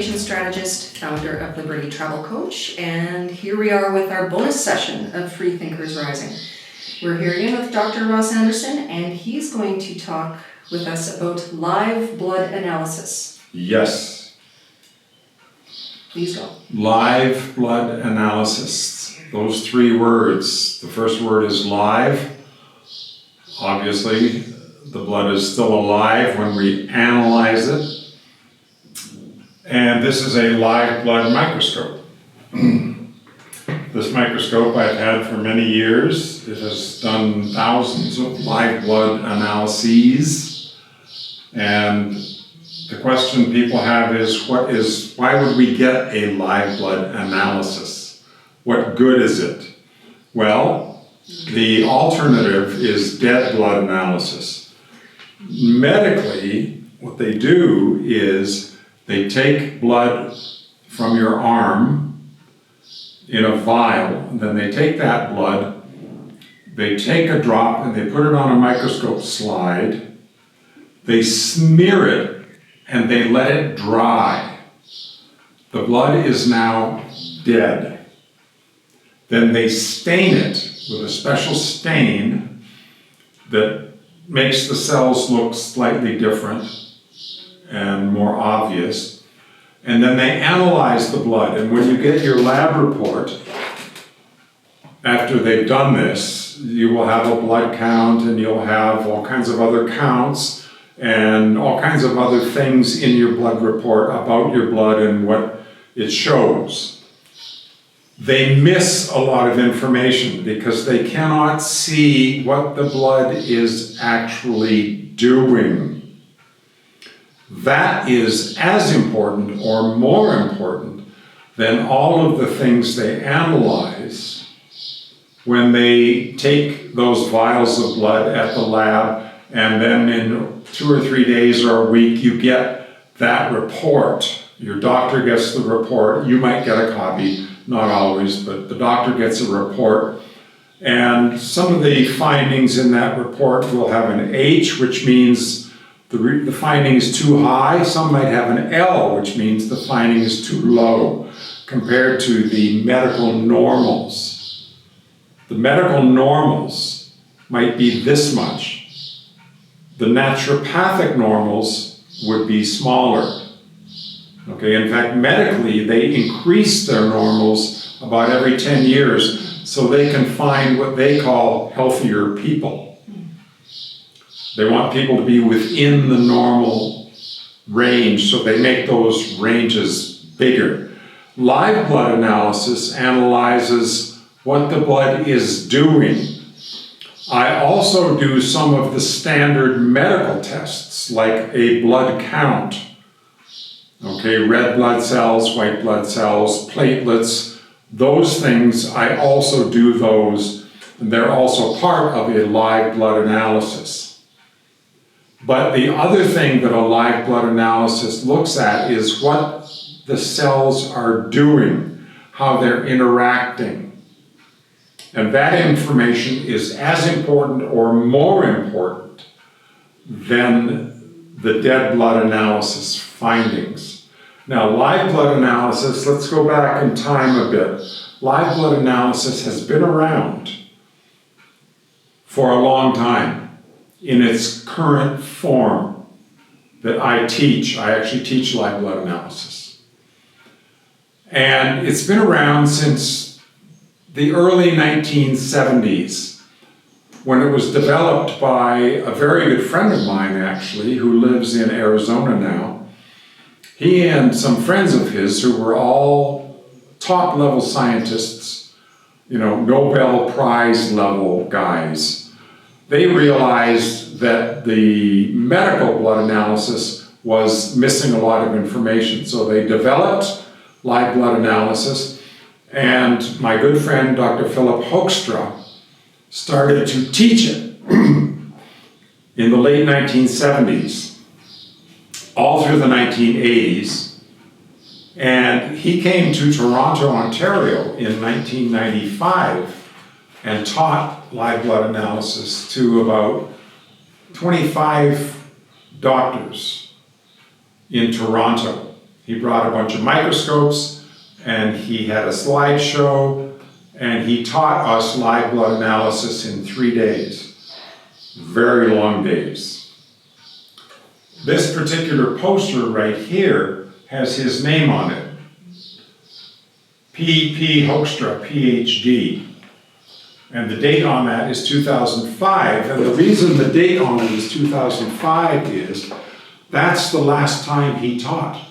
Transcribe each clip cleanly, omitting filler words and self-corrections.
communication strategist, founder of Liberty Travel Coach, and here we are with our bonus session of Free Thinkers Rising. We're here again with Dr. Ross Andersen, and he's going to talk with us about live blood analysis. Yes. Please go. Live blood analysis. Those three words. The first word is live. Obviously, the blood is still alive when we analyze it. And this is a live blood microscope. This microscope I've had for many years. It has done thousands of live blood analyses. And the question people have is, why would we get a live blood analysis? What good is it? Well, the alternative is dead blood analysis. Medically, what they do is they take blood from your arm in a vial, and then they take that blood, they take a drop and they put it on a microscope slide, they smear it, and they let it dry. The blood is now dead. Then they stain it with a special stain that makes the cells look slightly different and more obvious. And then they analyze the blood. And when you get your lab report, after they've done this, you will have a blood count and you'll have all kinds of other counts and all kinds of other things in your blood report about your blood and what it shows. They miss a lot of information because they cannot see what the blood is actually doing. That is as important or more important than all of the things they analyze when they take those vials of blood at the lab, and then in 2 or 3 days or a week you get that report. Your doctor gets the report. You might get a copy, not always, but the doctor gets a report. And some of the findings in that report will have an H, which means the finding is too high. Some might have an L, which means the finding is too low compared to the medical normals. The medical normals might be this much. The naturopathic normals would be smaller. Okay, in fact, medically, they increase their normals about every 10 years so they can find what they call healthier people. They want people to be within the normal range, so they make those ranges bigger. Live blood analysis analyzes what the blood is doing. I also do some of the standard medical tests, like a blood count. Okay, red blood cells, white blood cells, platelets, those things, I also do those, and they're also part of a live blood analysis. But the other thing that a live blood analysis looks at is what the cells are doing, how they're interacting. And that information is as important or more important than the dead blood analysis findings. Now, live blood analysis, let's go back in time a bit. Live blood analysis has been around for a long time in its current form that I teach. I actually teach live blood analysis. And it's been around since the early 1970s, when it was developed by a very good friend of mine, actually, who lives in Arizona now. He and some friends of his who were all top-level scientists, Nobel Prize level guys, they realized that the medical blood analysis was missing a lot of information. So they developed live blood analysis, and my good friend, Dr. Philip Hoekstra, started to teach it in the late 1970s, all through the 1980s. And he came to Toronto, Ontario in 1995 and taught live blood analysis to about 25 doctors in Toronto. He brought a bunch of microscopes and he had a slideshow and he taught us live blood analysis in 3 days. Very long days. This particular poster right here has his name on it. P. Hoekstra, PhD. And the date on that is 2005. And the reason the date on it is 2005 is that's the last time he taught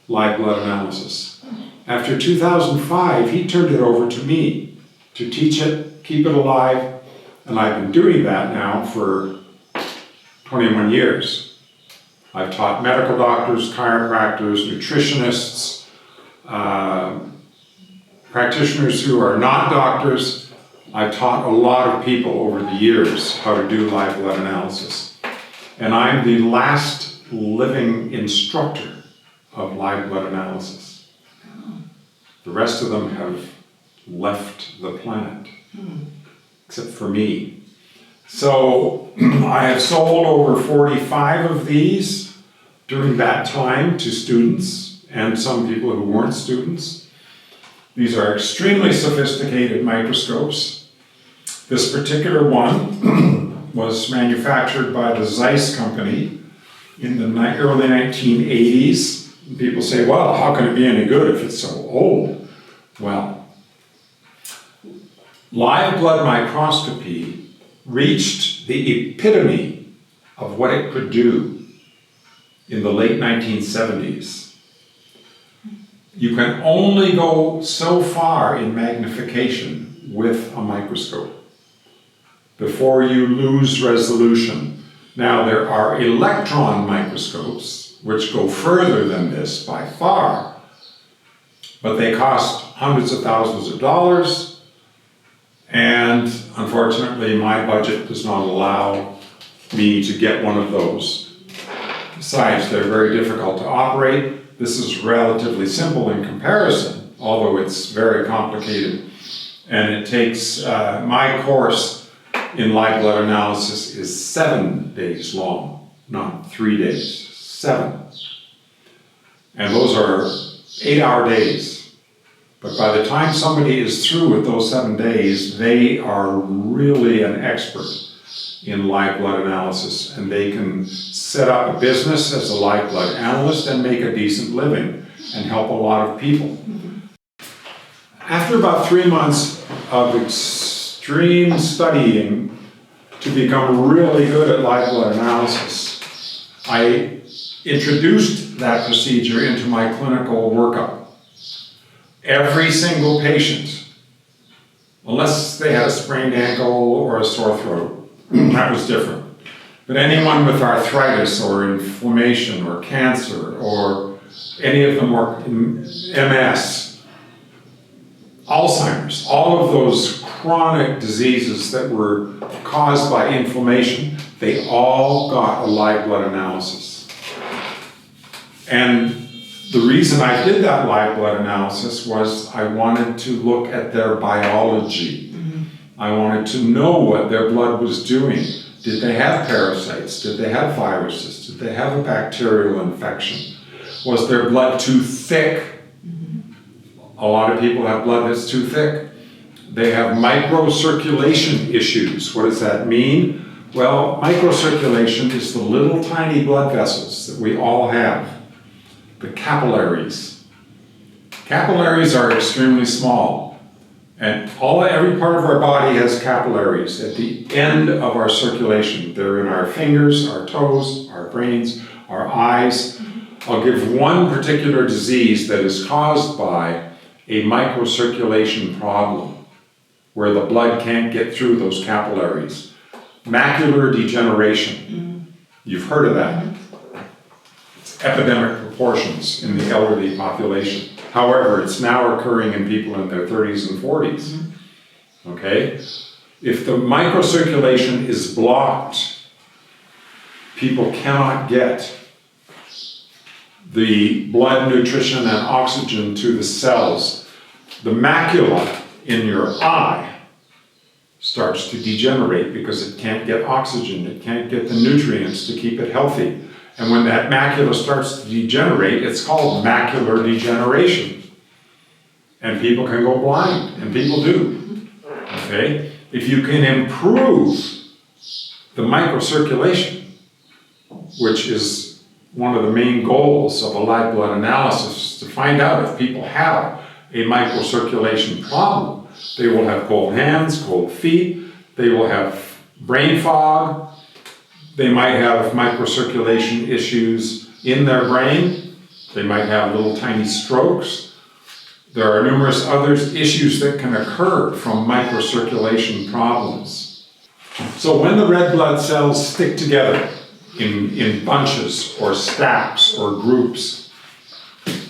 live blood analysis. After 2005, he turned it over to me to teach it, keep it alive, and I've been doing that now for 21 years. I've taught medical doctors, chiropractors, nutritionists, practitioners who are not doctors. I've taught a lot of people over the years how to do live blood analysis. And I'm the last living instructor of live blood analysis. The rest of them have left the planet, except for me. So I have sold over 45 of these during that time to students and some people who weren't students. These are extremely sophisticated microscopes. This particular one was manufactured by the Zeiss company in the early 1980s. People say, well, how can it be any good if it's so old? Well, live blood microscopy reached the epitome of what it could do in the late 1970s. You can only go so far in magnification with a microscope before you lose resolution. Now, there are electron microscopes which go further than this by far, but they cost hundreds of thousands of dollars, and unfortunately my budget does not allow me to get one of those. Besides, they're very difficult to operate. This is relatively simple in comparison, although it's very complicated, and it takes, my course in live blood analysis is 7 days long, not 3 days. 7. And those are 8-hour days. But by the time somebody is through with those 7 days, they are really an expert in live blood analysis, and they can set up a business as a live blood analyst and make a decent living and help a lot of people. After about 3 months of extreme studying to become really good at live blood analysis, I introduced that procedure into my clinical workup. Every single patient, unless they had a sprained ankle or a sore throat, that was different. But anyone with arthritis or inflammation or cancer or any of the more MS, Alzheimer's, all of those chronic diseases that were caused by inflammation, they all got a live blood analysis. And the reason I did that live blood analysis was I wanted to look at their biology. I wanted to know what their blood was doing. Did they have parasites? Did they have viruses? Did they have a bacterial infection? Was their blood too thick? A lot of people have blood that's too thick. They have microcirculation issues. What does that mean? Well, microcirculation is the little tiny blood vessels that we all have. The capillaries. Capillaries are extremely small, and every part of our body has capillaries at the end of our circulation. They're in our fingers, our toes, our brains, our eyes. I'll give one particular disease that is caused by a microcirculation problem, where the blood can't get through those capillaries. Macular degeneration. You've heard of that. Epidemic proportions in the elderly population. However, it's now occurring in people in their 30s and 40s. Okay? If the microcirculation is blocked, people cannot get the blood, nutrition, and oxygen to the cells. The macula in your eye starts to degenerate because it can't get oxygen, it can't get the nutrients to keep it healthy. And when that macula starts to degenerate, it's called macular degeneration. And people can go blind, and people do. Okay? If you can improve the microcirculation, which is one of the main goals of a live blood analysis, to find out if people have a microcirculation problem. They will have cold hands, cold feet, they will have brain fog, they might have microcirculation issues in their brain, they might have little tiny strokes. There are numerous other issues that can occur from microcirculation problems. So when the red blood cells stick together in bunches or stacks or groups,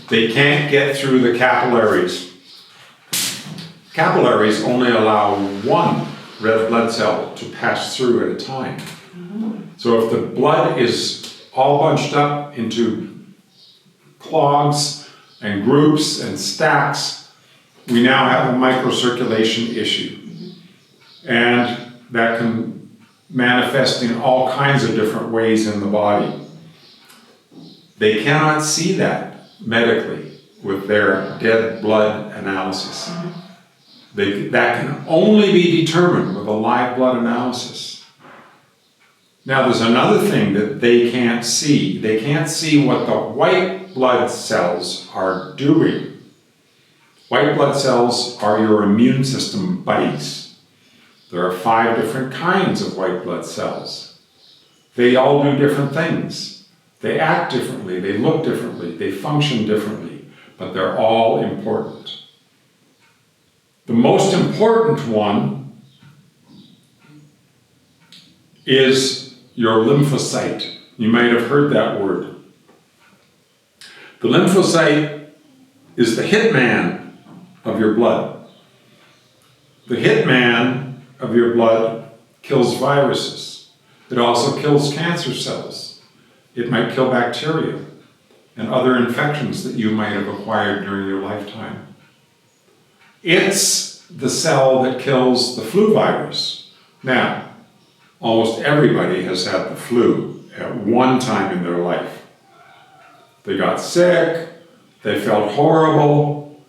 they can't get through the capillaries. Capillaries only allow one red blood cell to pass through at a time. So if the blood is all bunched up into clogs and groups and stacks, we now have a microcirculation issue. And that can manifest in all kinds of different ways in the body. They cannot see that medically with their dead blood analysis. That can only be determined with a live blood analysis. Now there's another thing that they can't see. They can't see what the white blood cells are doing. White blood cells are your immune system buddies. There are 5 different kinds of white blood cells. They all do different things. They act differently, they look differently, they function differently, but they're all important. The most important one is your lymphocyte. You might have heard that word. The lymphocyte is the hitman of your blood. The hitman of your blood kills viruses. It also kills cancer cells. It might kill bacteria and other infections that you might have acquired during your lifetime. It's the cell that kills the flu virus. Now, almost everybody has had the flu at one time in their life. They got sick, they felt horrible,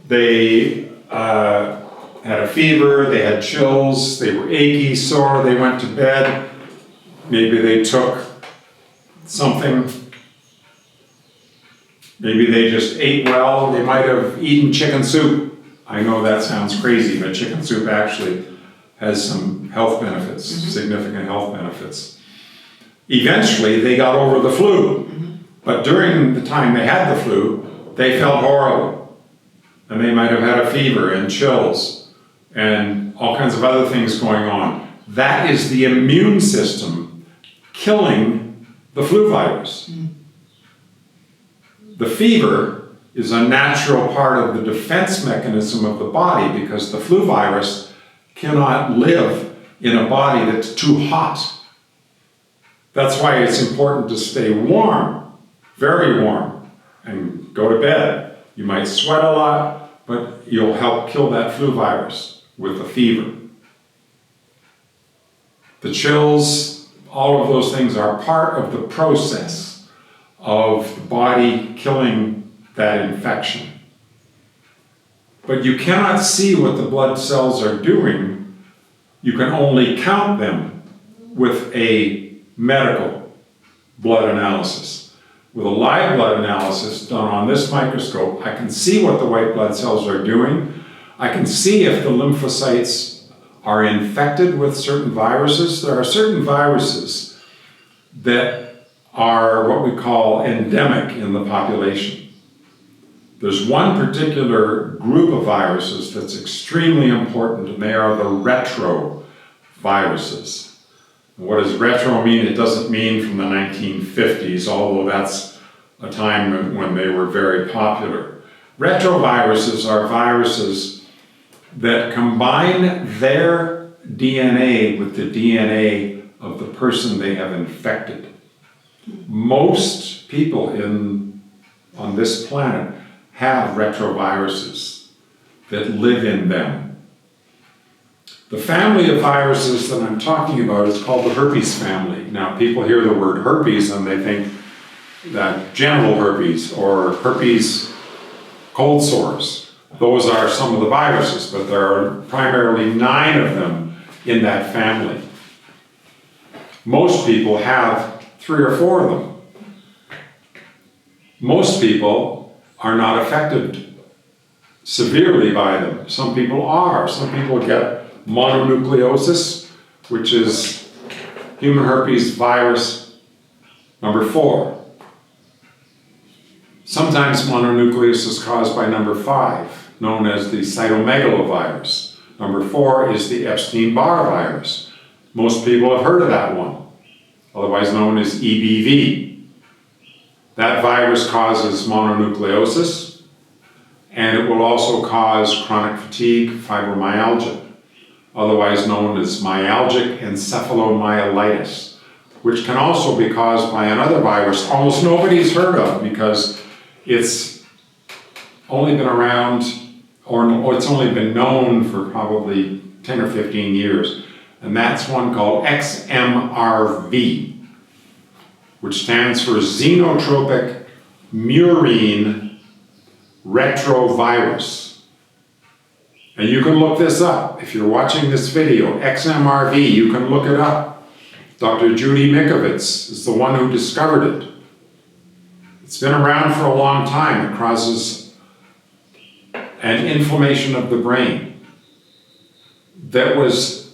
they had a fever, they had chills, they were achy, sore, they went to bed, maybe they took something, maybe they just ate well, they might have eaten chicken soup. I know that sounds crazy, but chicken soup actually has some health benefits, significant health benefits. Eventually, they got over the flu, but during the time they had the flu, they felt horrible. And they might have had a fever and chills and all kinds of other things going on. That is the immune system killing the flu virus. The fever is a natural part of the defense mechanism of the body because the flu virus cannot live in a body that's too hot. That's why it's important to stay warm, very warm, and go to bed. You might sweat a lot, but you'll help kill that flu virus with a fever. The chills, all of those things are part of the process of the body killing that infection. But you cannot see what the blood cells are doing. You can only count them with a medical blood analysis. With a live blood analysis done on this microscope, I can see what the white blood cells are doing. I can see if the lymphocytes are infected with certain viruses. There are certain viruses that are what we call endemic in the population. There's one particular group of viruses that's extremely important, and they are the retroviruses. What does retro mean? It doesn't mean from the 1950s, although that's a time when they were very popular. Retroviruses are viruses that combine their DNA with the DNA of the person they have infected. Most people on this planet have retroviruses that live in them. The family of viruses that I'm talking about is called the herpes family. Now, people hear the word herpes and they think that genital herpes or herpes cold sores. Those are some of the viruses, but there are primarily 9 of them in that family. Most people have 3 or 4 of them. Most people are not affected severely by them. Some people are. Some people get mononucleosis, which is human herpes virus number 4. Sometimes mononucleosis is caused by number 5, known as the cytomegalovirus. Number 4 is the Epstein-Barr virus. Most people have heard of that one, otherwise known as EBV. That virus causes mononucleosis, and it will also cause chronic fatigue, fibromyalgia, otherwise known as myalgic encephalomyelitis, which can also be caused by another virus almost nobody's heard of because it's only been around, or it's only been known for probably 10 or 15 years, and that's one called XMRV, which stands for xenotropic murine retrovirus. And you can look this up. If you're watching this video, XMRV, you can look it up. Dr. Judy Mikovits is the one who discovered it. It's been around for a long time. It causes an inflammation of the brain that was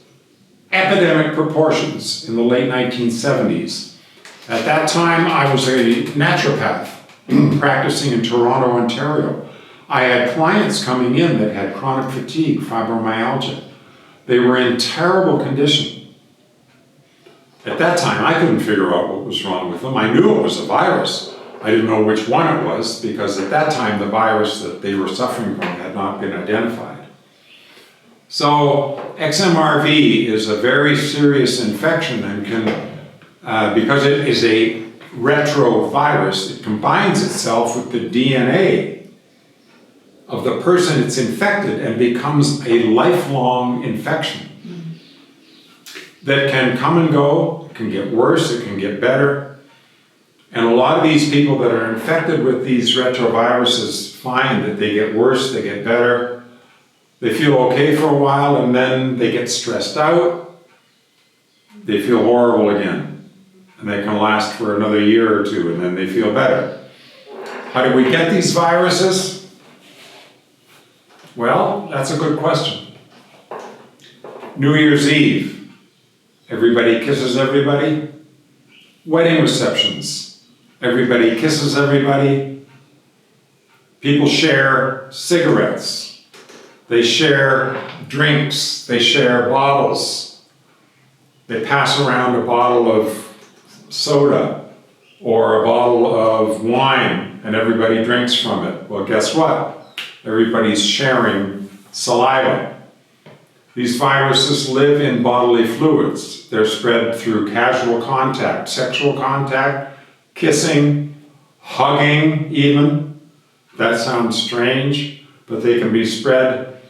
epidemic proportions in the late 1970s. At that time, I was a naturopath practicing in Toronto, Ontario. I had clients coming in that had chronic fatigue, fibromyalgia. They were in terrible condition. At that time, I couldn't figure out what was wrong with them. I knew it was a virus. I didn't know which one it was because at that time, the virus that they were suffering from had not been identified. So XMRV is a very serious infection and can because it is a retrovirus, it combines itself with the DNA of the person it's infected and becomes a lifelong infection that can come and go, it can get worse, it can get better. And a lot of these people that are infected with these retroviruses find that they get worse, they get better, they feel okay for a while, and then they get stressed out, they feel horrible again. And they can last for another year or 2, and then they feel better. How do we get these viruses? Well, that's a good question. New Year's Eve, everybody kisses everybody. Wedding receptions, everybody kisses everybody. People share cigarettes. They share drinks. They share bottles. They pass around a bottle of soda or a bottle of wine and everybody drinks from it. Well, guess what? Everybody's sharing saliva. These viruses live in bodily fluids. They're spread through casual contact, sexual contact, kissing, hugging even. That sounds strange, but they can be spread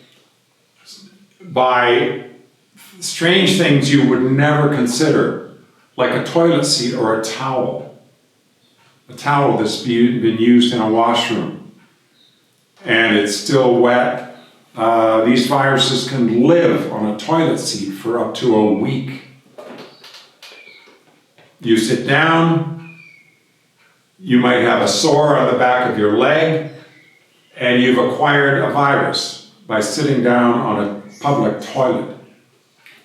by strange things you would never consider, like a toilet seat or a towel that's been used in a washroom, and it's still wet. These viruses can live on a toilet seat for up to a week. You sit down, you might have a sore on the back of your leg, and you've acquired a virus by sitting down on a public toilet.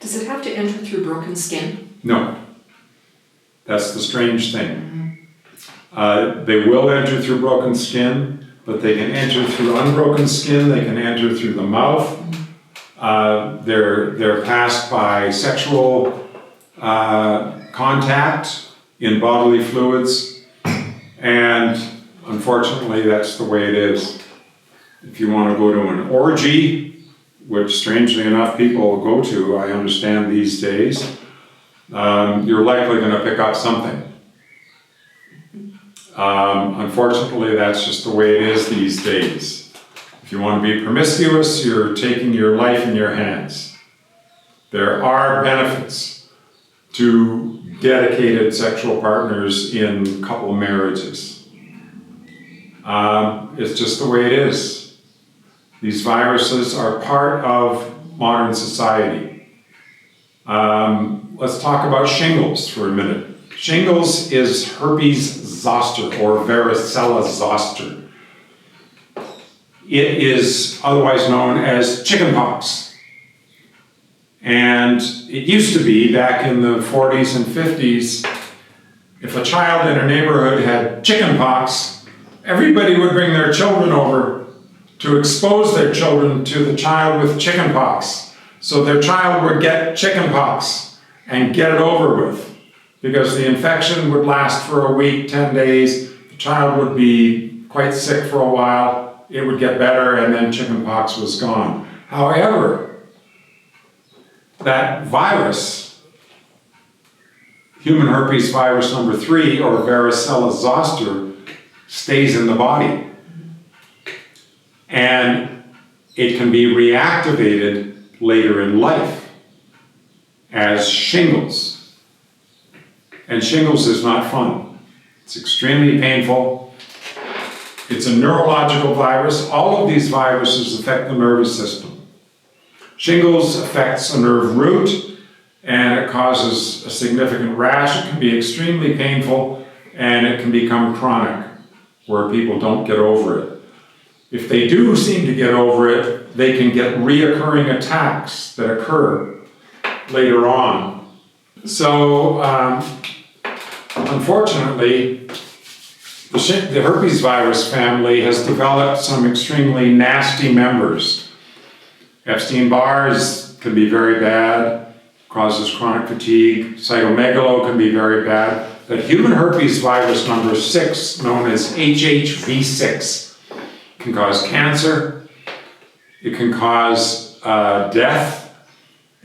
Does it have to enter through broken skin? No. That's the strange thing. They will enter through broken skin, but they can enter through unbroken skin, they can enter through the mouth. They're passed by sexual contact in bodily fluids, and unfortunately that's the way it is. If you want to go to an orgy, which strangely enough people go to, I understand these days, you're likely going to pick up something. Unfortunately, that's just the way it is these days. If you want to be promiscuous, you're taking your life in your hands. There are benefits to dedicated sexual partners in couple marriages. It's just the way it is. These viruses are part of modern society. Let's talk about shingles for a minute. Shingles is herpes zoster or varicella zoster. It is otherwise known as chickenpox. And it used to be, back in the 40s and 50s, if a child in a neighborhood had chickenpox, everybody would bring their children over to expose their children to the child with chickenpox. So their child would get chickenpox and get it over with. Because the infection would last for a week, 10 days, the child would be quite sick for a while, it would get better, and then chickenpox was gone. However, that virus, human herpes virus number 3, or varicella zoster, stays in the body. And it can be reactivated later in life as shingles. And shingles is not fun. It's extremely painful. It's a neurological virus. All of these viruses affect the nervous system. Shingles affects a nerve root, and it causes a significant rash. It can be extremely painful, and it can become chronic, where people don't get over it. If they do seem to get over it, they can get reoccurring attacks that occur later on. So, unfortunately, the herpes virus family has developed some extremely nasty members. Epstein-Barr's can be very bad, causes chronic fatigue. Cytomegalo can be very bad. But human herpes virus number 6, known as HHV6, can cause cancer. It can cause death.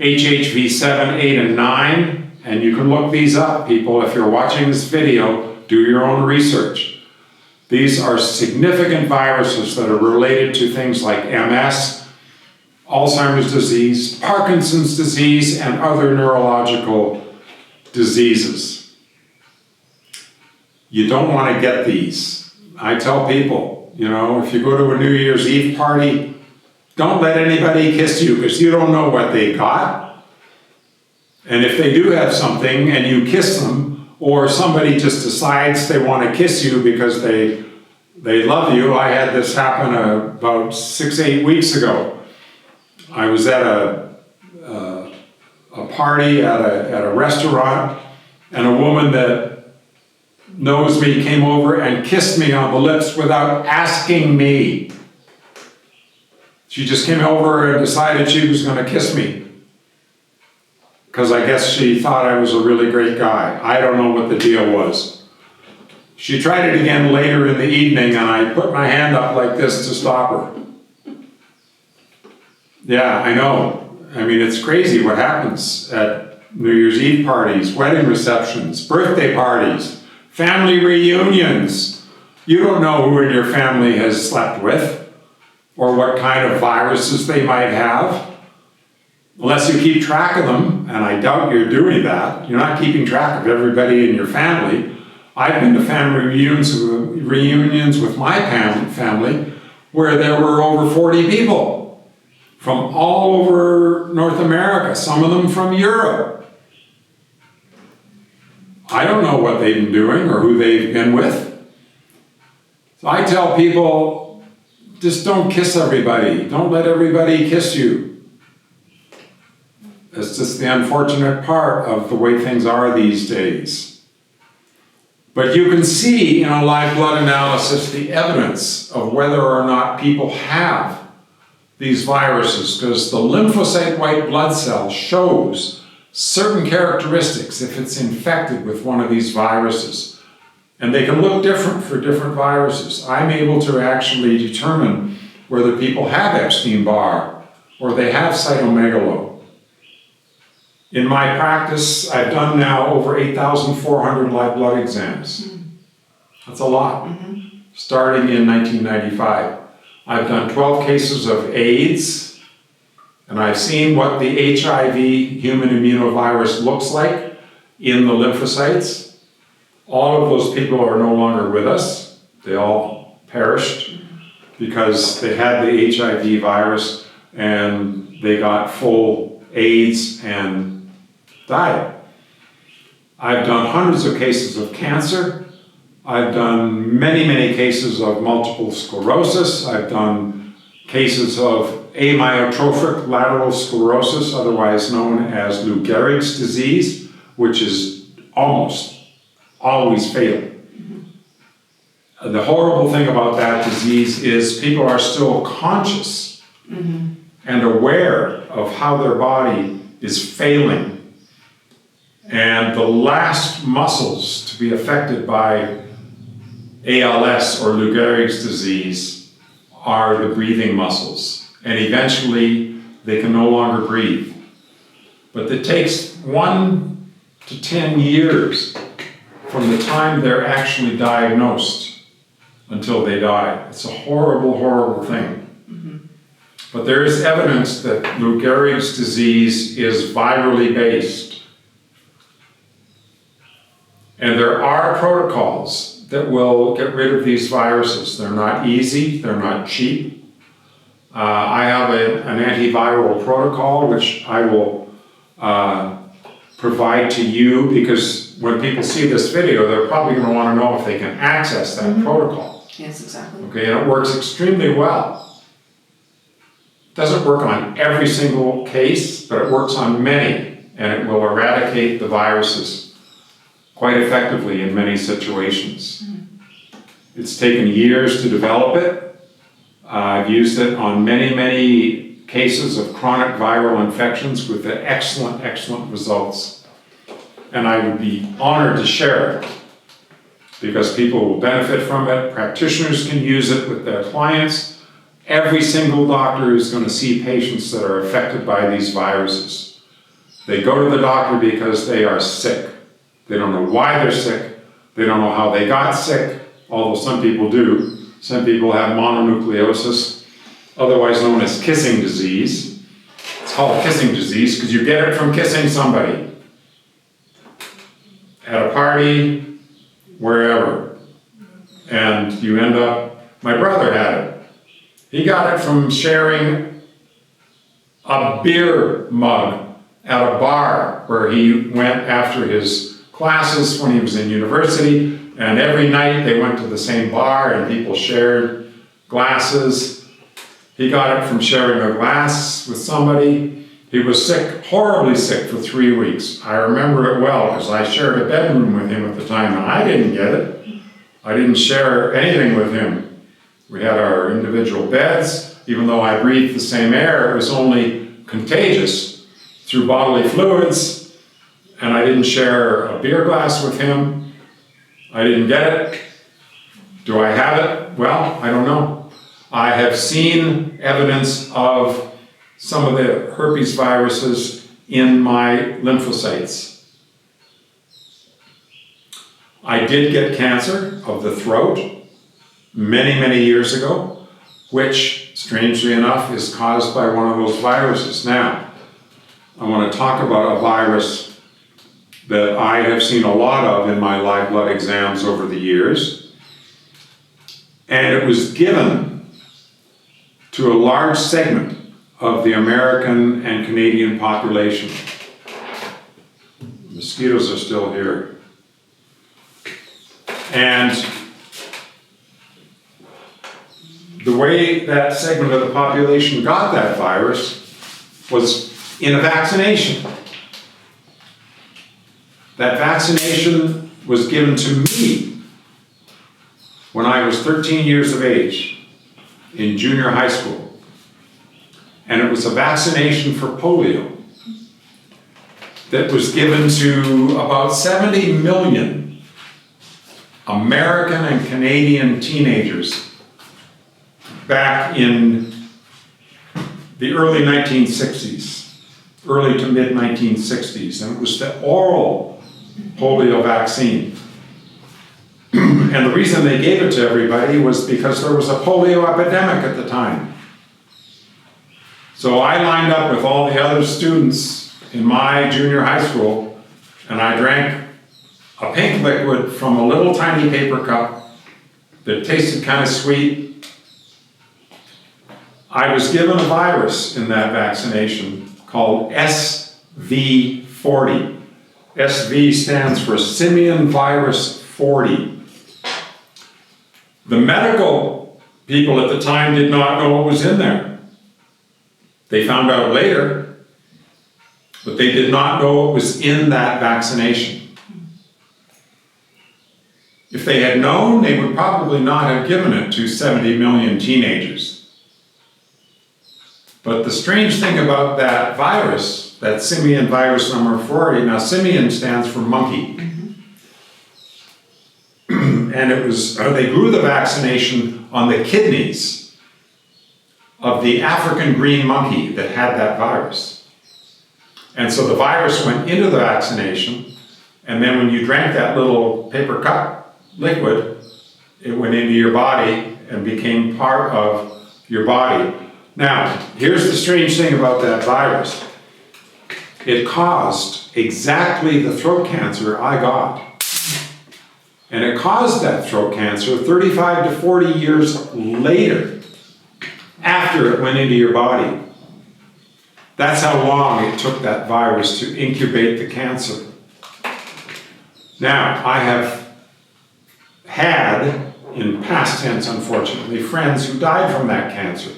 HHV7, 8, and 9. And you can look these up, people. If you're watching this video, do your own research. These are significant viruses that are related to things like MS, Alzheimer's disease, Parkinson's disease, and other neurological diseases. You don't want to get these. I tell people, if you go to a New Year's Eve party, don't let anybody kiss you, because you don't know what they got. And if they do have something and you kiss them, or somebody just decides they want to kiss you because they love you. I had this happen about 6-8 weeks ago. I was at a party at a restaurant, and a woman that knows me came over and kissed me on the lips without asking me. She just came over and decided she was going to kiss me, because I guess she thought I was a really great guy. I don't know what the deal was. She tried it again later in the evening, and I put my hand up like this to stop her. Yeah, I know. I mean, it's crazy what happens at New Year's Eve parties, wedding receptions, birthday parties, family reunions. You don't know who in your family has slept with, or what kind of viruses they might have. Unless you keep track of them, and I doubt you're doing that. You're not keeping track of everybody in your family. I've been to family reunions with my family where there were over 40 people from all over North America, some of them from Europe. I don't know what they've been doing or who they've been with. So I tell people, just don't kiss everybody. Don't let everybody kiss you. It's just the unfortunate part of the way things are these days. But you can see in a live blood analysis the evidence of whether or not people have these viruses, because the lymphocyte white blood cell shows certain characteristics if it's infected with one of these viruses. And they can look different for different viruses. I'm able to actually determine whether people have Epstein-Barr or they have cytomegalo. In my practice, I've done now over 8,400 live blood exams. That's a lot. Starting in 1995. I've done 12 cases of AIDS, And I've seen what the HIV human immunovirus looks like in the lymphocytes. All of those people are no longer with us. They all perished because they had the HIV virus and they got full AIDS and died. I've done hundreds of cases of cancer. I've done many, many cases of multiple sclerosis. I've done cases of amyotrophic lateral sclerosis, otherwise known as Lou Gehrig's disease, which is almost always fatal. The horrible thing about that disease is people are still conscious and aware of how their body is failing. And the last muscles to be affected by ALS or Lou Gehrig's disease are the breathing muscles. And eventually they can no longer breathe. But it takes 1 to 10 years from the time they're actually diagnosed until they die. It's a horrible, horrible thing. But there is evidence that Lou Gehrig's disease is virally based. And there are protocols that will get rid of these viruses. They're not easy, they're not cheap. I have an antiviral protocol which I will provide to you, because when people see this video, they're probably going to want to know if they can access that protocol. Yes, exactly. Okay, and it works extremely well. It doesn't work on every single case, but it works on many, and it will eradicate the viruses quite effectively in many situations. It's taken years to develop it. I've used it on many, many cases of chronic viral infections with excellent, excellent results. And I would be honored to share it because people will benefit from it. Practitioners can use it with their clients. Every single doctor is going to see patients that are affected by these viruses. They go to the doctor because they are sick. They don't know why they're sick. They don't know how they got sick, although some people do. Some people have mononucleosis, otherwise known as kissing disease. It's called kissing disease because you get it from kissing somebody. At a party, wherever. And you end up, my brother had it. He got it from sharing a beer mug at a bar where he went after his classes when he was in university, and every night they went to the same bar and people shared glasses. He got it from sharing a glass with somebody. He was sick, horribly sick for 3 weeks. I remember it well because I shared a bedroom with him at the time and I didn't get it. I didn't share anything with him. We had our individual beds. Even though I breathed the same air, it was only contagious through bodily fluids, and I didn't share a beer glass with him. I didn't get it. Do I have it? Well, I don't know. I have seen evidence of some of the herpes viruses in my lymphocytes. I did get cancer of the throat many, many years ago, which, strangely enough, is caused by one of those viruses. Now, I want to talk about a virus that I have seen a lot of in my live blood exams over the years. And it was given to a large segment of the American and Canadian population. Mosquitoes are still here. And the way that segment of the population got that virus was in a vaccination. That vaccination was given to me when I was 13 years of age in junior high school. And it was a vaccination for polio that was given to about 70 million American and Canadian teenagers back in the early 1960s, early to mid 1960s. And it was the oral polio vaccine. And the reason they gave it to everybody was because there was a polio epidemic at the time. So I lined up with all the other students in my junior high school, and I drank a pink liquid from a little tiny paper cup that tasted kind of sweet. I was given a virus in that vaccination called SV40. SV stands for simian virus 40. The medical people at the time did not know what was in there. They found out later, but they did not know what was in that vaccination. If they had known, they would probably not have given it to 70 million teenagers. But the strange thing about that virus, that simian virus number 40, now simian stands for monkey. And it was, they grew the vaccination on the kidneys of the African green monkey that had that virus. And so the virus went into the vaccination, and then when you drank that little paper cup liquid, it went into your body and became part of your body. Now, here's the strange thing about that virus. It caused exactly the throat cancer I got. And it caused that throat cancer 35 to 40 years later, after it went into your body. That's how long it took that virus to incubate the cancer. Now, I have had, in past tense unfortunately, friends who died from that cancer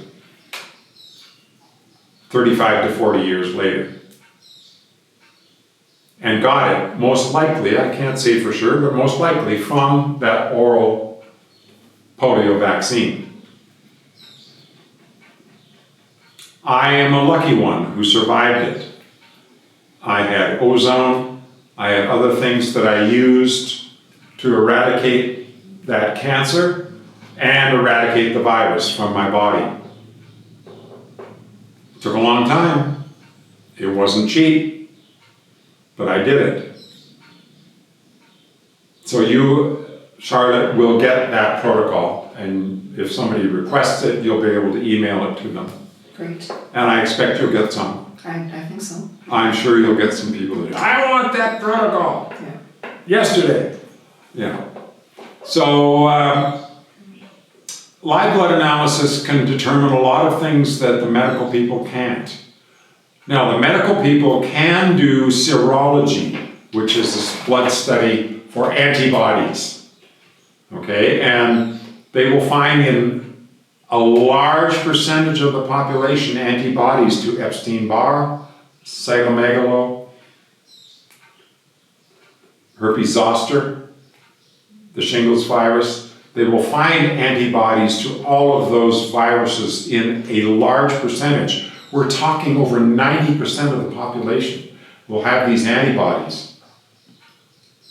35 to 40 years later. And got it, most likely, I can't say for sure, but most likely from that oral polio vaccine. I am a lucky one who survived it. I had ozone, I had other things that I used to eradicate that cancer and eradicate the virus from my body. It took a long time. It wasn't cheap. But I did it. So you, Charlotte, will get that protocol, and if somebody requests it, you'll be able to email it to them. Great. And I expect you'll get some. I think so. I'm sure you'll get some people that, I want that protocol. Yeah. Yesterday. Yeah. So live blood analysis can determine a lot of things that the medical people can't. Now, the medical people can do serology, which is this blood study for antibodies, okay? And they will find in a large percentage of the population antibodies to Epstein-Barr, cytomegalo, herpes zoster, the shingles virus. They will find antibodies to all of those viruses in a large percentage. We're talking over 90% of the population will have these antibodies.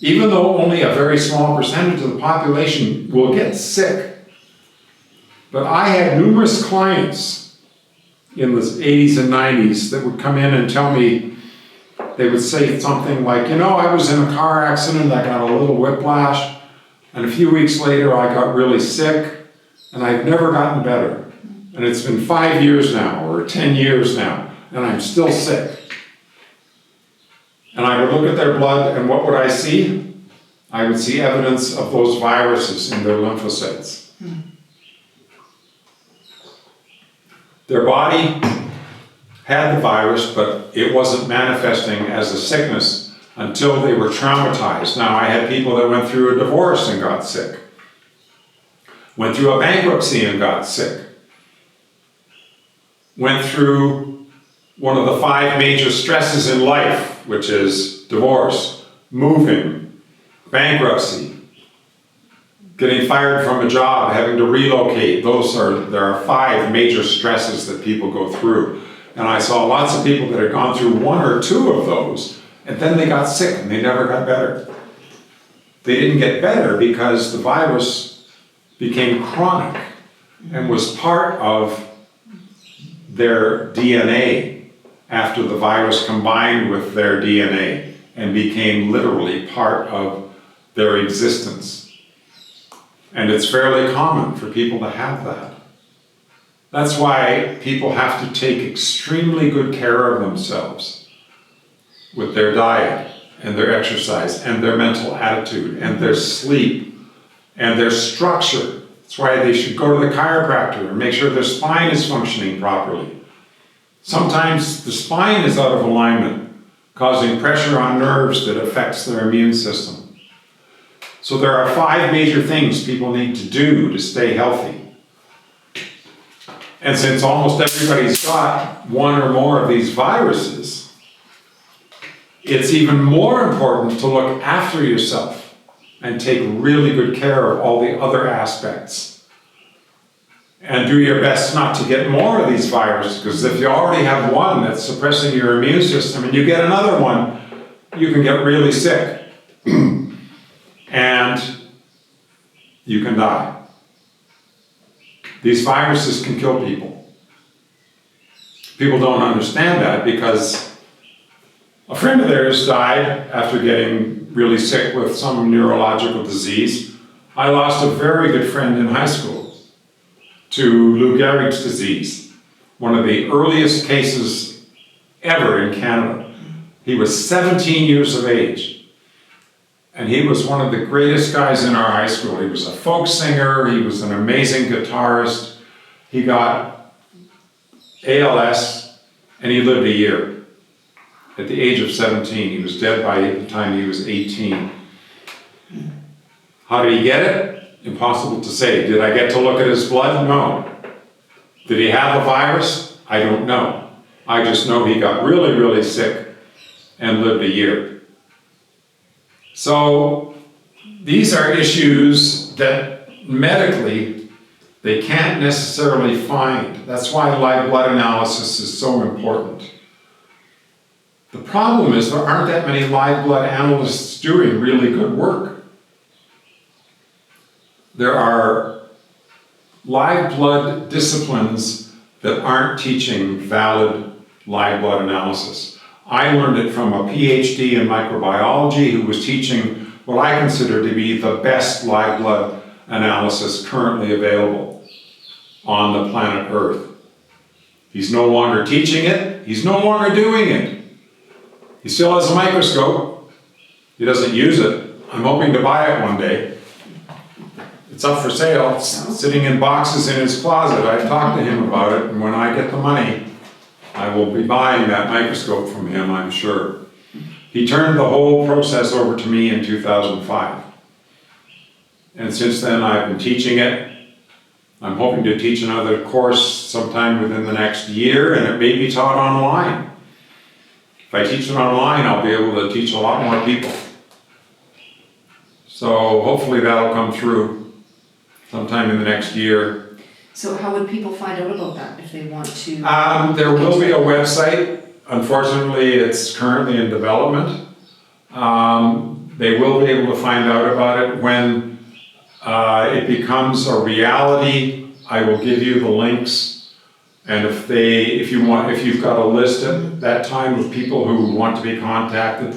Even though only a very small percentage of the population will get sick. But I had numerous clients in the 80s and 90s that would come in and tell me, they would say something like, I was in a car accident, I got a little whiplash, and a few weeks later I got really sick, and I've never gotten better. And it's been 5 years now, or 10 years now, and I'm still sick. And I would look at their blood, and what would I see? I would see evidence of those viruses in their lymphocytes. Their body had the virus, but it wasn't manifesting as a sickness until they were traumatized. Now, I had people that went through a divorce and got sick. Went through a bankruptcy and got sick. Went through one of the 5 major stresses in life, which is divorce, moving, bankruptcy, getting fired from a job, having to relocate. There are 5 major stresses that people go through. And I saw lots of people that had gone through 1 or 2 of those, and then they got sick and they never got better. They didn't get better because the virus became chronic and was part of their DNA after the virus combined with their DNA and became literally part of their existence. And it's fairly common for people to have that. That's why people have to take extremely good care of themselves with their diet and their exercise and their mental attitude and their sleep and their structure. That's why they should go to the chiropractor and make sure their spine is functioning properly. Sometimes the spine is out of alignment, causing pressure on nerves that affects their immune system. So there are 5 major things people need to do to stay healthy. And since almost everybody's got one or more of these viruses, it's even more important to look after yourself and take really good care of all the other aspects. And do your best not to get more of these viruses, because if you already have one that's suppressing your immune system and you get another one, you can get really sick and you can die. These viruses can kill people. People don't understand that because a friend of theirs died after getting really sick with some neurological disease. I lost a very good friend in high school to Lou Gehrig's disease, one of the earliest cases ever in Canada. He was 17 years of age, and he was one of the greatest guys in our high school. He was a folk singer, he was an amazing guitarist. He got ALS, and he lived a year. At the age of 17, he was dead by the time he was 18. How did he get it? Impossible to say. Did I get to look at his blood? No. Did he have the virus? I don't know. I just know he got really, really sick and lived a year. So these are issues that medically they can't necessarily find. That's why live blood analysis is so important. The problem is there aren't that many live blood analysts doing really good work. There are live blood disciplines that aren't teaching valid live blood analysis. I learned it from a PhD in microbiology who was teaching what I consider to be the best live blood analysis currently available on the planet Earth. He's no longer teaching it, he's no longer doing it. He still has a microscope. He doesn't use it. I'm hoping to buy it one day. It's up for sale. It's sitting in boxes in his closet. I've talked to him about it, and when I get the money, I will be buying that microscope from him, I'm sure. He turned the whole process over to me in 2005. And since then, I've been teaching it. I'm hoping to teach another course sometime within the next year, and it may be taught online. If I teach it online, I'll be able to teach a lot more people. So hopefully that'll come through sometime in the next year. So how would people find out about that if they want to? There will be a website. Unfortunately, it's currently in development. They will be able to find out about it when it becomes a reality. I will give you the links, and if you've got a list at that time of people who want to be contacted,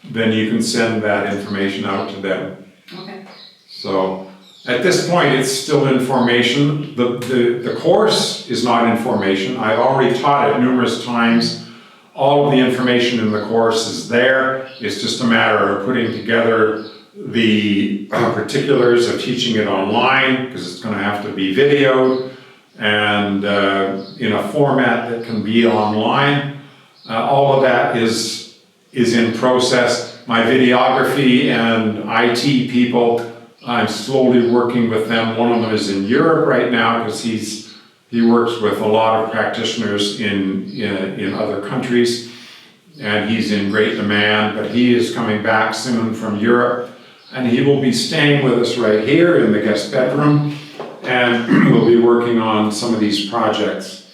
then you can send that information out to them. Okay. So at this point, it's still information. The course is not information. I've already taught it numerous times. All of the information in the course is there. It's just a matter of putting together the particulars of teaching it online, because it's going to have to be videoed and in a format that can be online. All of that is in process. My videography and IT people, I'm slowly working with them. One of them is in Europe right now because he works with a lot of practitioners in other countries, and he's in great demand, but he is coming back soon from Europe, and he will be staying with us right here in the guest bedroom, and we'll be working on some of these projects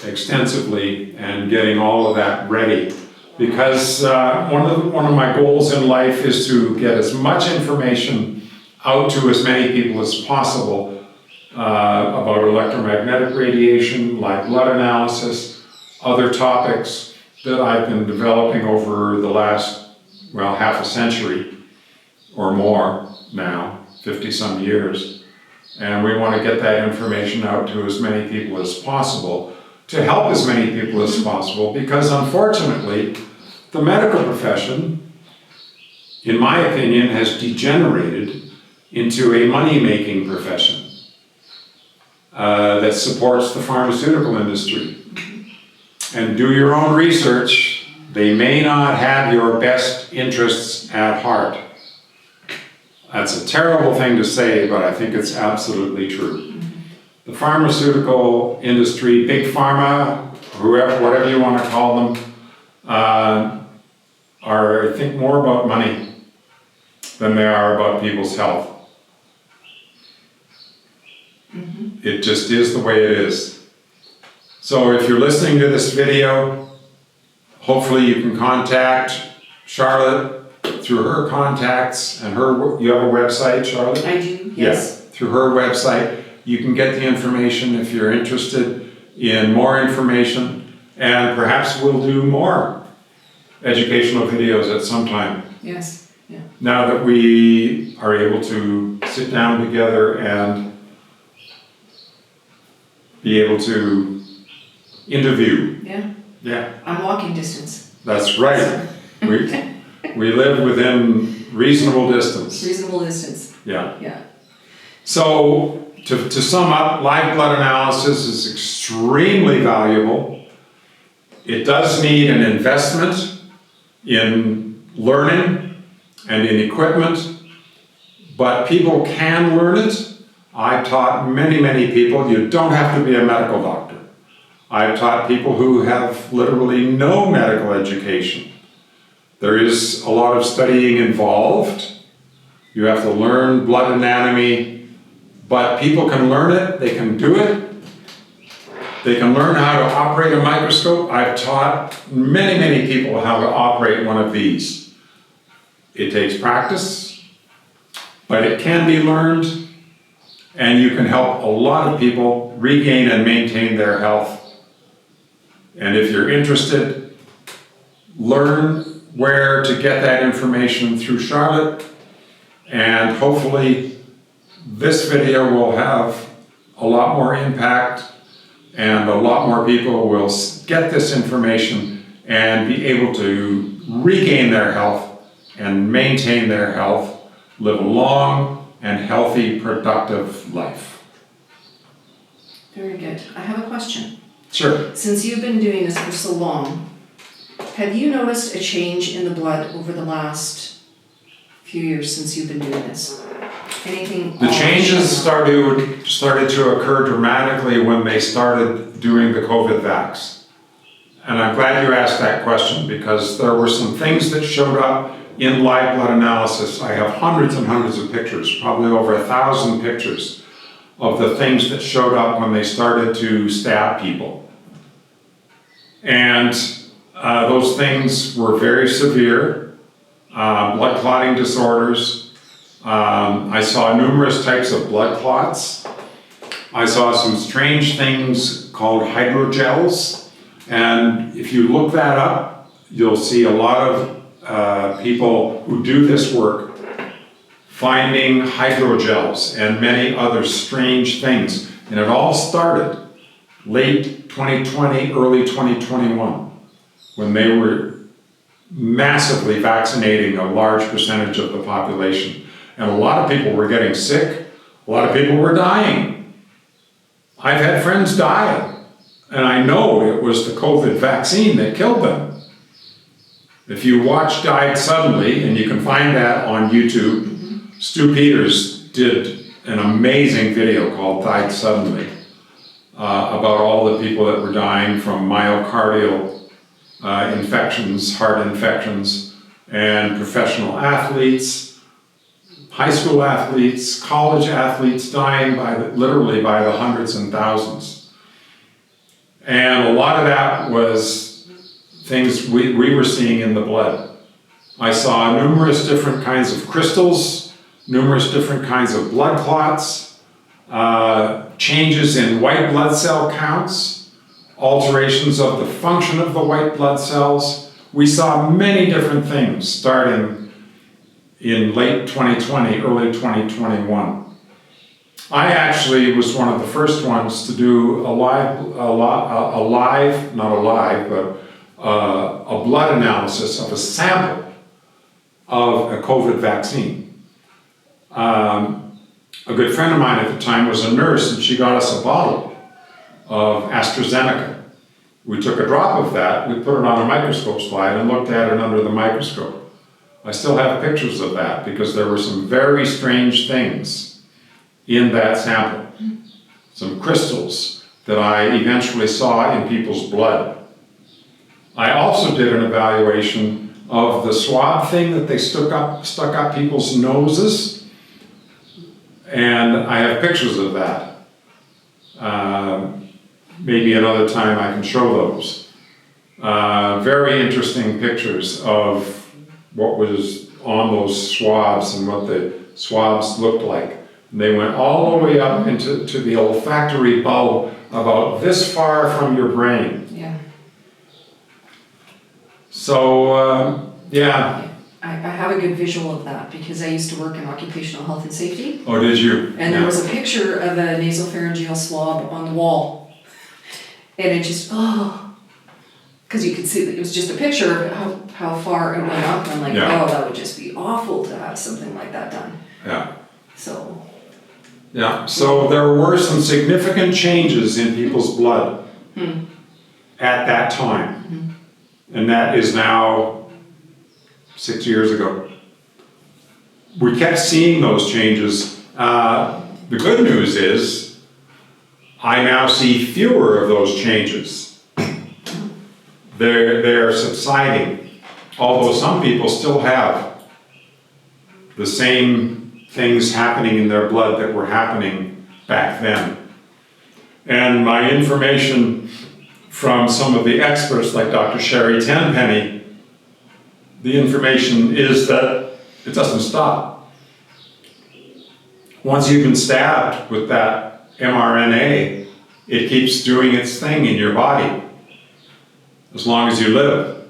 extensively and getting all of that ready. Because one of my goals in life is to get as much information out to as many people as possible about electromagnetic radiation, live blood analysis, other topics that I've been developing over the last, half a century or more now, 50 some years. And we want to get that information out to as many people as possible, to help as many people as possible, because unfortunately, the medical profession, in my opinion, has degenerated into a money-making profession that supports the pharmaceutical industry. And do your own research. They may not have your best interests at heart. That's a terrible thing to say, but I think it's absolutely true. The pharmaceutical industry, big pharma, whoever, whatever you want to call them, are, I think, more about money than they are about people's health. It just is the way it is. So if you're listening to this video, hopefully you can contact Charlotte through her contacts and you have a website, Charlotte? I do, yes. Yeah, through her website, you can get the information if you're interested in more information, and perhaps we'll do more educational videos at some time. Yes, yeah. Now that we are able to sit down together and be able to interview. Yeah. Yeah. I'm walking distance. That's right. We live within reasonable distance. Reasonable distance. Yeah. Yeah. So to sum up, live blood analysis is extremely valuable. It does need an investment in learning and in equipment, but people can learn it. I've taught many, many people. You don't have to be a medical doctor. I've taught people who have literally no medical education. There is a lot of studying involved. You have to learn blood anatomy, but people can learn it, they can do it. They can learn how to operate a microscope. I've taught many, many people how to operate one of these. It takes practice, but it can be learned, and you can help a lot of people regain and maintain their health. And if you're interested, learn where to get that information through Charlotte, and hopefully this video will have a lot more impact and a lot more people will get this information and be able to regain their health and maintain their health, live a long and healthy, productive life. Very good. I have a question. Sure. Since you've been doing this for so long, have you noticed a change in the blood over the last few years since you've been doing this? Anything? The changes started to occur dramatically when they started doing the COVID vax. And I'm glad you asked that question, because there were some things that showed up in live blood analysis. I have hundreds and hundreds of pictures, probably over 1,000 pictures of the things that showed up when they started to stab people. And those things were very severe, blood clotting disorders. I saw numerous types of blood clots. I saw some strange things called hydrogels, and if you look that up, you'll see a lot of people who do this work finding hydrogels and many other strange things. And it all started late 2020, early 2021, when they were massively vaccinating a large percentage of the population. And a lot of people were getting sick, a lot of people were dying. I've had friends die, and I know it was the COVID vaccine that killed them. If you watch Died Suddenly, and you can find that on YouTube, Stu Peters did an amazing video called Died Suddenly about all the people that were dying from myocardial infections, heart infections, and professional athletes, high school athletes, college athletes dying literally by the hundreds and thousands. And a lot of that was things we were seeing in the blood. I saw numerous different kinds of crystals, numerous different kinds of blood clots, changes in white blood cell counts, alterations of the function of the white blood cells. We saw many different things starting in late 2020, early 2021. I actually was one of the first ones to do a blood analysis of a sample of a COVID vaccine. A good friend of mine at the time was a nurse, and she got us a bottle of AstraZeneca. We took a drop of that, we put it on a microscope slide and looked at it under the microscope. I still have pictures of that because there were some very strange things in that sample. Some crystals that I eventually saw in people's blood. I also did an evaluation of the swab thing that they stuck up people's noses, and I have pictures of that. Maybe another time I can show those. Very interesting pictures of what was on those swabs and what the swabs looked like. And they went all the way up into the olfactory bulb about this far from your brain. Yeah. So, yeah. I have a good visual of that because I used to work in occupational health and safety. Oh, did you? And there was a picture of a nasopharyngeal swab on the wall. And it just, because you could see that it was just a picture of how far it went up. And I'm like, that would just be awful to have something like that done. Yeah. So. Yeah, so there were some significant changes in people's blood at that time. And that is now 6 years ago. We kept seeing those changes. The good news is I now see fewer of those changes. They're subsiding, although some people still have the same things happening in their blood that were happening back then. And my information from some of the experts like Dr. Sherry Tenpenny, the information is that it doesn't stop. Once you've been stabbed with that mRNA, it keeps doing its thing in your body as long as you live.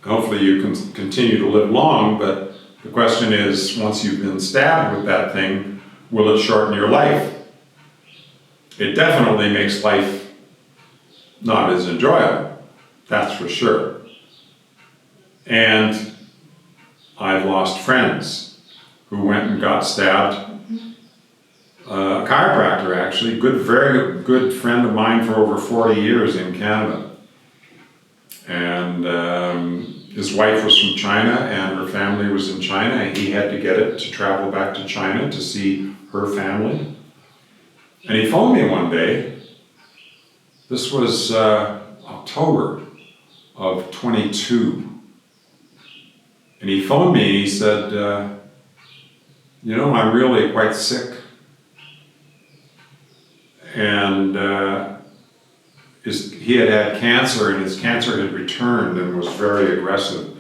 Hopefully you can continue to live long, but the question is, once you've been stabbed with that thing, will it shorten your life? It definitely makes life not as enjoyable, that's for sure. And I've lost friends who went and got stabbed. A chiropractor, actually, very good friend of mine for over 40 years in Canada. And his wife was from China and her family was in China, and he had to get it to travel back to China to see her family. And he phoned me one day. This was October of 22. And he phoned me and he said, I'm really quite sick. And he had cancer, and his cancer had returned and was very aggressive.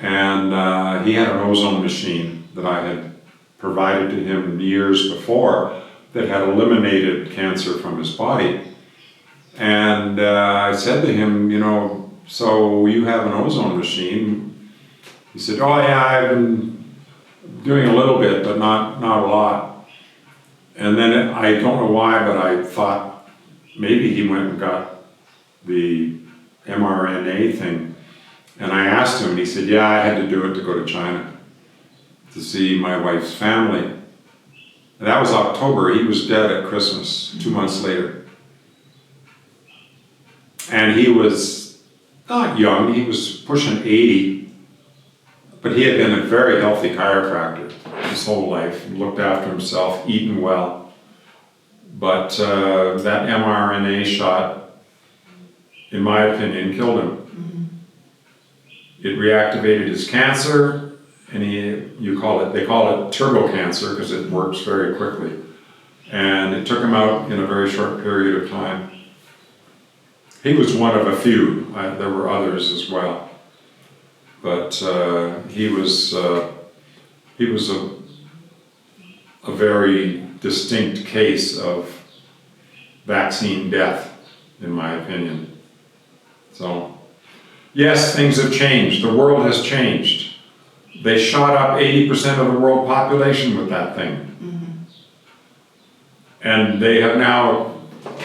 And he had an ozone machine that I had provided to him years before that had eliminated cancer from his body. And I said to him, so you have an ozone machine? He said, oh yeah, I've been doing a little bit, but not a lot. And then I don't know why, but I thought maybe he went and got the mRNA thing. And I asked him, and he said, yeah, I had to do it to go to China to see my wife's family. And that was October. He was dead at Christmas, 2 months later. And he was not young, he was pushing 80, but he had been a very healthy chiropractor his whole life. He looked after himself, eaten well. But that mRNA shot, in my opinion, killed him. It reactivated his cancer, and they call it turbo cancer because it works very quickly. And it took him out in a very short period of time. He was one of a few. There were others as well. But he was a very distinct case of vaccine death, in my opinion. So, yes, things have changed. The world has changed. They shot up 80% of the world population with that thing. And they have now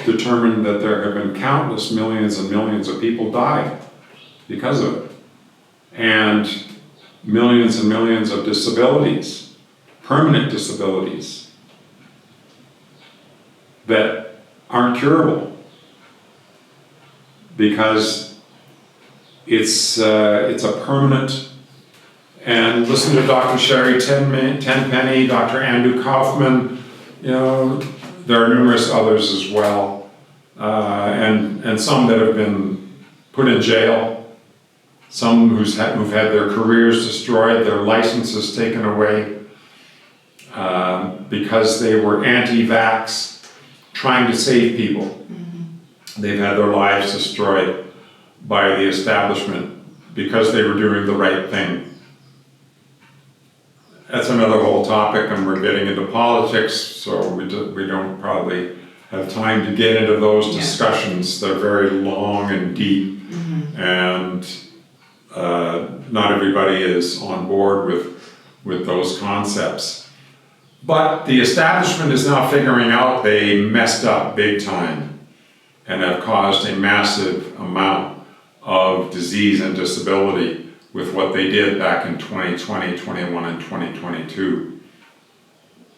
determined that there have been countless millions and millions of people die because of it. And millions and millions of disabilities, permanent disabilities, that aren't curable because it's a permanent. And listen to Dr. Sherry Tenpenny, Dr. Andrew Kaufman, there are numerous others as well, and some that have been put in jail, some who've had their careers destroyed, their licenses taken away, because they were anti-vax, trying to save people. Mm-hmm. They've had their lives destroyed by the establishment because they were doing the right thing. That's another whole topic, and we're getting into politics, so we don't probably have time to get into those discussions. They're very long and deep, mm-hmm. and not everybody is on board with those concepts. But the establishment is now figuring out they messed up big time and have caused a massive amount of disease and disability with what they did back in 2020, 21, and 2022.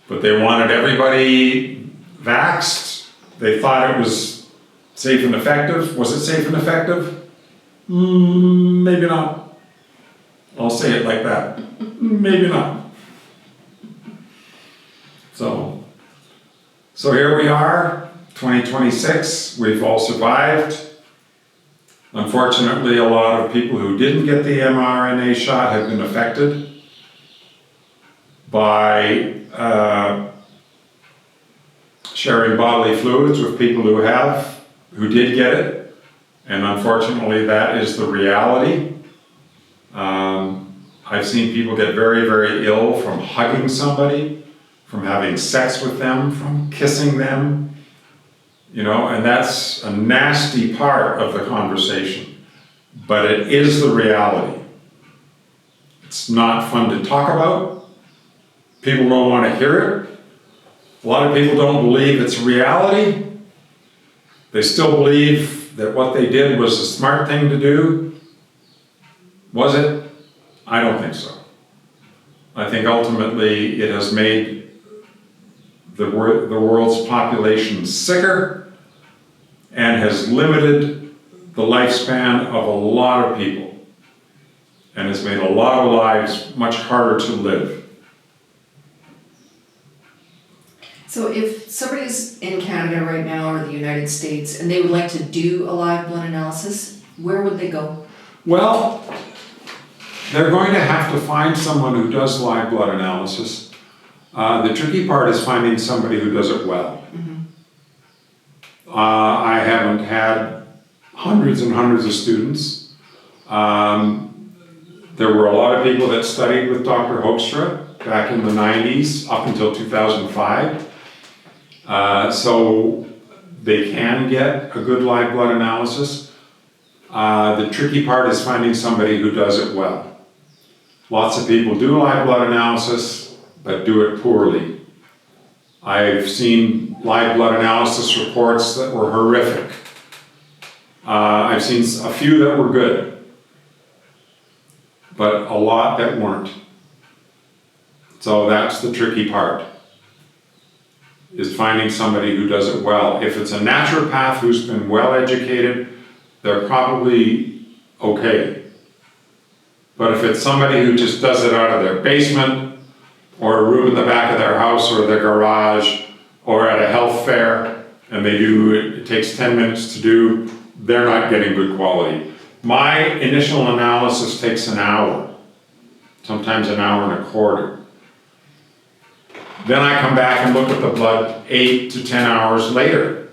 But they wanted everybody vaxxed. They thought it was safe and effective. Was it safe and effective? Maybe not. I'll say it like that. Maybe not. So here we are, 2026. We've all survived. Unfortunately, a lot of people who didn't get the mRNA shot have been affected by sharing bodily fluids with people who did get it, and unfortunately that is the reality. I've seen people get very, very ill from hugging somebody, from having sex with them, from kissing them. And that's a nasty part of the conversation, but it is the reality. It's not fun to talk about. People don't want to hear it. A lot of people don't believe it's reality. They still believe that what they did was the smart thing to do. Was it? I don't think so. I think ultimately it has made the world's population sicker and has limited the lifespan of a lot of people and has made a lot of lives much harder to live. So if somebody's in Canada right now or the United States and they would like to do a live blood analysis, where would they go? Well, they're going to have to find someone who does live blood analysis. The tricky part is finding somebody who does it well. Mm-hmm. I haven't had hundreds and hundreds of students. There were a lot of people that studied with Dr. Hoekstra back in the 90s up until 2005. So they can get a good live blood analysis. The tricky part is finding somebody who does it well. Lots of people do live blood analysis, but do it poorly. I've seen live blood analysis reports that were horrific. I've seen a few that were good, but a lot that weren't. So that's the tricky part, is finding somebody who does it well. If it's a naturopath who's been well educated, they're probably okay. But if it's somebody who just does it out of their basement, or a room in the back of their house or their garage, or at a health fair, and it takes 10 minutes to do, they're not getting good quality. My initial analysis takes an hour, sometimes an hour and a quarter. Then I come back and look at the blood 8 to 10 hours later,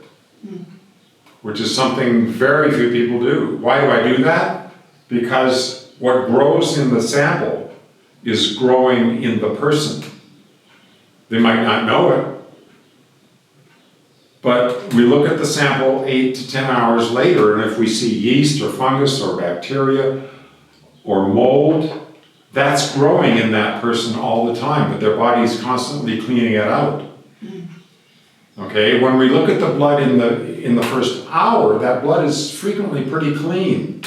which is something very few people do. Why do I do that? Because what grows in the sample is growing in the person. They might not know it, but we look at the sample 8 to 10 hours later, and if we see yeast or fungus or bacteria or mold, that's growing in that person all the time, but their body is constantly cleaning it out. Okay, when we look at the blood in the first hour, that blood is frequently pretty clean.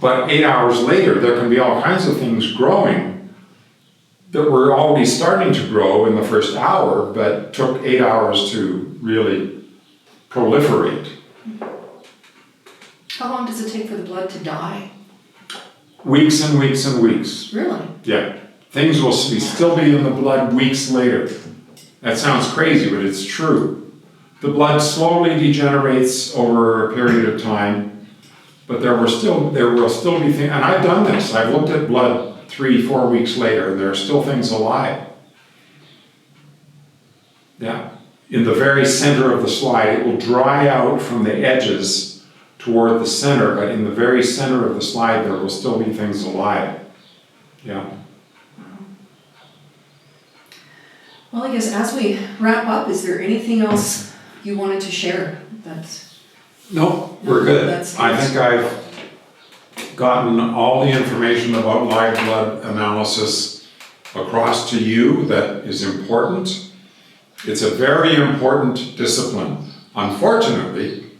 But 8 hours later, there can be all kinds of things growing that were already starting to grow in the first hour, but took 8 hours to really proliferate. How long does it take for the blood to die? Weeks and weeks and weeks. Really? Yeah. Things will still be in the blood weeks later. That sounds crazy, but it's true. The blood slowly degenerates over a period of time, but there will still be things, and I've done this. I've looked at blood 3-4 weeks later, and there are still things alive. Yeah. In the very center of the slide, it will dry out from the edges toward the center, but in the very center of the slide, there will still be things alive. Yeah. Well, I guess as we wrap up, is there anything else you wanted to share? No, we're good. I think I've gotten all the information about live blood analysis across to you that is important. It's a very important discipline. Unfortunately,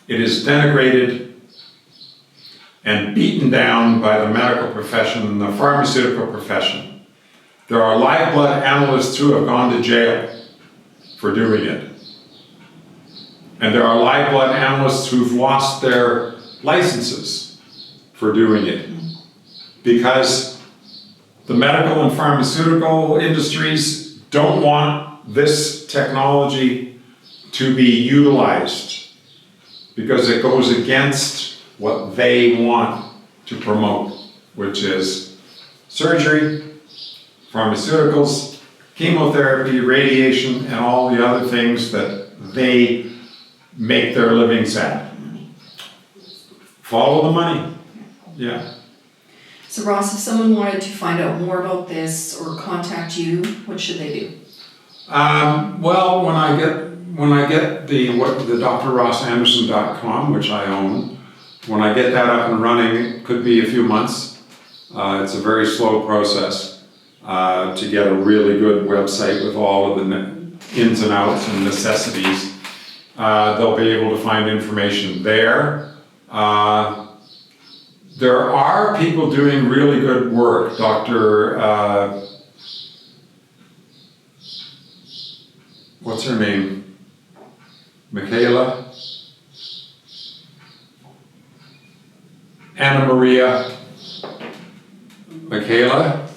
it is denigrated and beaten down by the medical profession and the pharmaceutical profession. There are live blood analysts who have gone to jail for doing it. And there are live blood analysts who've lost their licenses for doing it. Because the medical and pharmaceutical industries don't want this technology to be utilized because it goes against what they want to promote, which is surgery, pharmaceuticals, chemotherapy, radiation, and all the other things that they make their livings at. Follow the money. Yeah. So Ross, if someone wanted to find out more about this or contact you, what should they do? Well, when I get the drrossandersen.com, which I own, when I get that up and running, it could be a few months. It's a very slow process. To get a really good website with all of the ins and outs and necessities. They'll be able to find information there. There are people doing really good work. Dr. What's her name? Michaela? Anna Maria Michaela?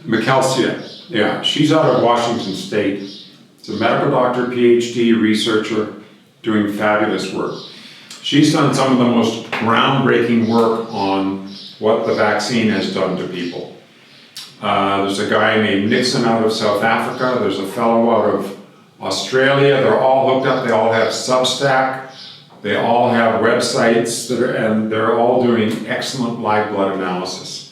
McKelsia, yeah. She's out of Washington State. She's a medical doctor, PhD, researcher, doing fabulous work. She's done some of the most groundbreaking work on what the vaccine has done to people. There's a guy named Nixon out of South Africa. There's a fellow out of Australia. They're all hooked up. They all have Substack. They all have websites and they're all doing excellent live blood analysis.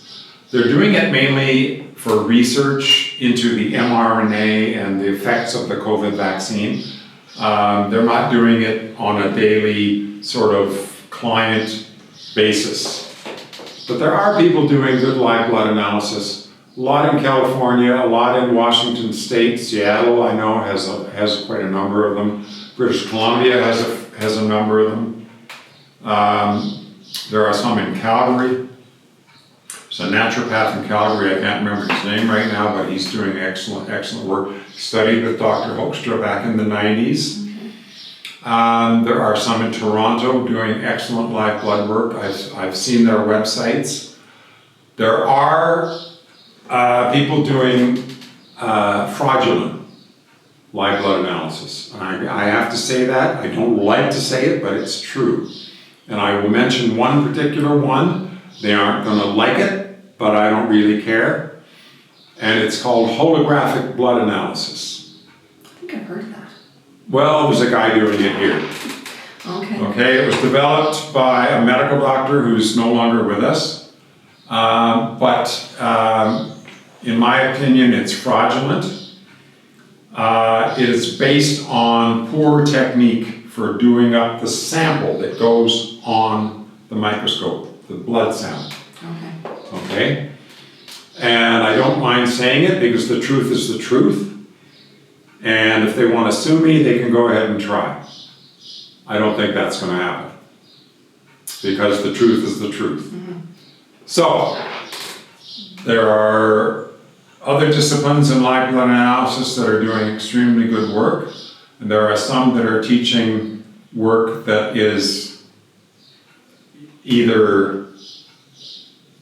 They're doing it mainly for research into the mRNA and the effects of the COVID vaccine. They're not doing it on a daily sort of client basis. But there are people doing good live blood analysis. A lot in California, a lot in Washington State. Seattle, I know, has quite a number of them. British Columbia has a number of them. There are some in Calgary. There's a naturopath in Calgary, I can't remember his name right now, but he's doing excellent work. Studied with Dr. Hoekstra back in the 90s. There are some in Toronto doing excellent live blood work. I've seen their websites. There are people doing fraudulent live blood analysis. I have to say that. I don't like to say it, but it's true. And I will mention one particular one. They aren't going to like it, but I don't really care. And it's called holographic blood analysis. I think I've heard of that. Well, there's a guy doing it here. Okay. Okay, it was developed by a medical doctor who's no longer with us. But in my opinion, it's fraudulent. It is based on poor technique for doing up the sample that goes on the microscope, the blood sample. Okay? And I don't mind saying it because the truth is the truth. And if they want to sue me, they can go ahead and try. I don't think that's going to happen. Because the truth is the truth. So, there are other disciplines in live blood analysis that are doing extremely good work. And there are some that are teaching work that is either,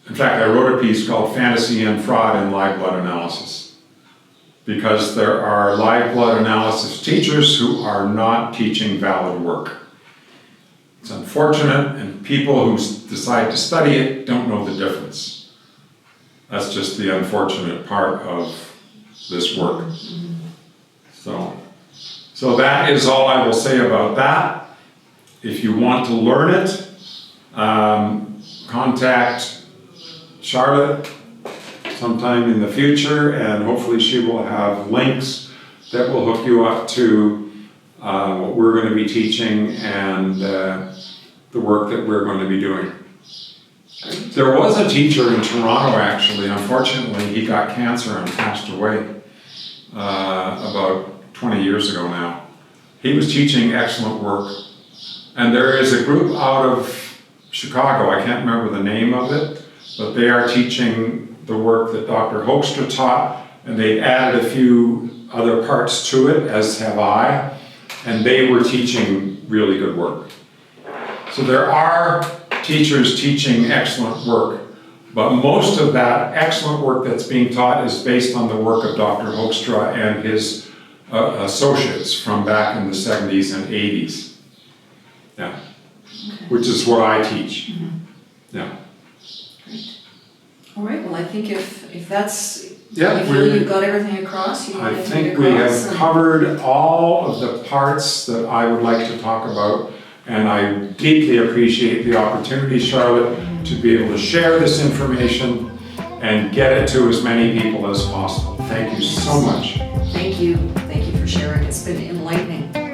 in fact, I wrote a piece called Fantasy and Fraud in Live Blood Analysis. Because there are live blood analysis teachers who are not teaching valid work. It's unfortunate, and people who decide to study it don't know the difference. That's just the unfortunate part of this work. So that is all I will say about that. If you want to learn it, contact Charlotte sometime in the future, and hopefully she will have links that will hook you up to what we're going to be teaching and the work that we're going to be doing. There was a teacher in Toronto, actually. Unfortunately, he got cancer and passed away about 20 years ago now. He was teaching excellent work. And there is a group out of Chicago, I can't remember the name of it, but they are teaching the work that Dr. Hoekstra taught, and they added a few other parts to it, as have I, and they were teaching really good work. So there are teachers teaching excellent work, but most of that excellent work that's being taught is based on the work of Dr. Hoekstra and his associates from back in the 70s and 80s. Yeah, Okay. which is what I teach. Yeah. Great. All right, well, I think if that's, Yeah, you feel you've got everything across, you want I everything think we across. have covered all of the parts that I would like to talk about, and I deeply appreciate the opportunity, Charlotte, to be able to share this information and get it to as many people as possible. Thank you so much. Thank you for sharing, it's been enlightening.